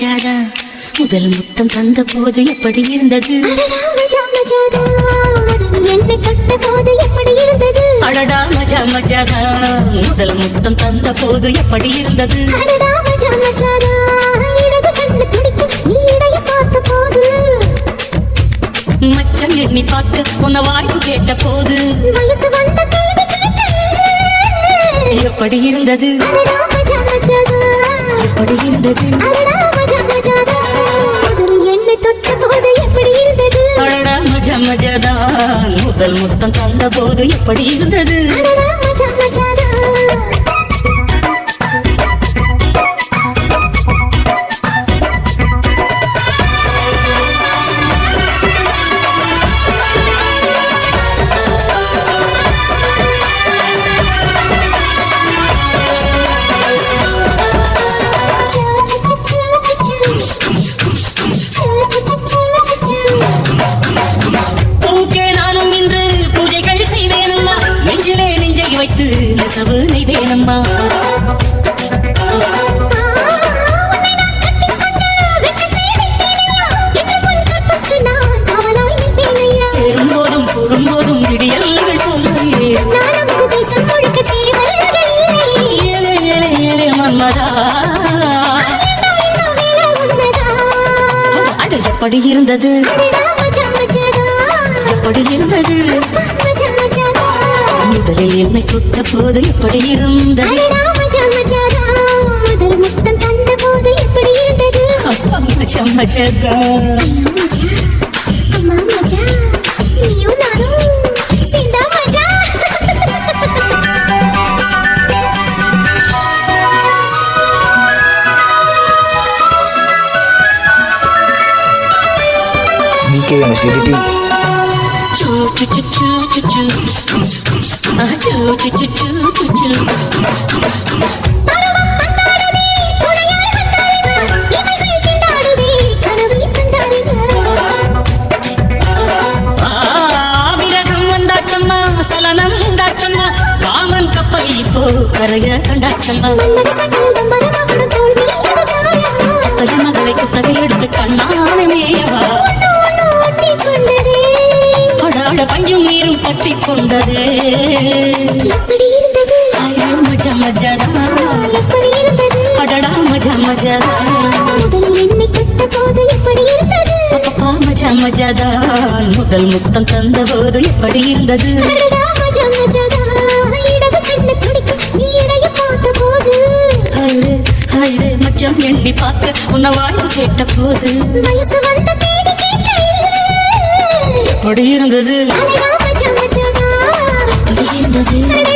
மஜாதா முதல் முத்தம் தந்த போது எப்படி இருந்தது என்னை தொட்ட போது எப்படி இருந்தது அடடா மஜா மஜாதா முதல் முத்தம் தந்த போது எப்படி இருந்தது அடடா மஜா மஜாதா இடது கண்ணு துடிக்க நீ இடைய பார்த்த போது மச்சம் எண்ணி பார்க்க உன்ன வாய்ப்பு கேட்ட போது வயசு வந்த தேதி கேட்க எப்படி இருந்தது அடடா மஜா மஜாதா எப்படி இருந்தது அடடா மஜா மஜாதா முதல் என்னை தொட்ட போது எப்படி இருந்தது அடடா மஜா மஜாதா முதல் முத்தம் தந்த போது எப்படி இருந்தது அடடா மஜா மஜாதா பூக்கே நானும் இன்று பூஜைகள் செய்வேனம்மா நெஞ்சிலே நெஞ்சை வைத்து நெசவு நெய்வேனம்மா சேரும் போதும் கூடும் போதும் விடியல்கள் போலே ஏலே ஏலே ஏலே மன்மதா அட எப்படி இருந்தது எப்படி இருந்தது முதலில் என்னை தொட்ட போது எப்படி இருந்தது மஜா மஜாதா BKMS Editing. Choo choo choo choo choo choo. Ah choo choo choo choo choo choo. விரகம் வந்தாச்சம்மா சலனம் உண்டாச்சம்மா காமன் கப்பல் இப்போ கரைய கண்டாச்சம்மா மகளை குத்தகை எடுத்து கண்ணாலே மேயவா அடாட பஞ்சும் நீரும் பற்றி கொண்டதே மஜா மஜாதா அடடா மஜா மஜாதா அப்பா மஜா மஜாதா முதல் முத்தம் தந்த போது எப்படி இருந்தது மச்சம் எண்ணி பார்க்க உன்ன வாய்ப்பு கேட்ட போது எப்படி இருந்தது மஜா மஜாதா எப்படி இருந்தது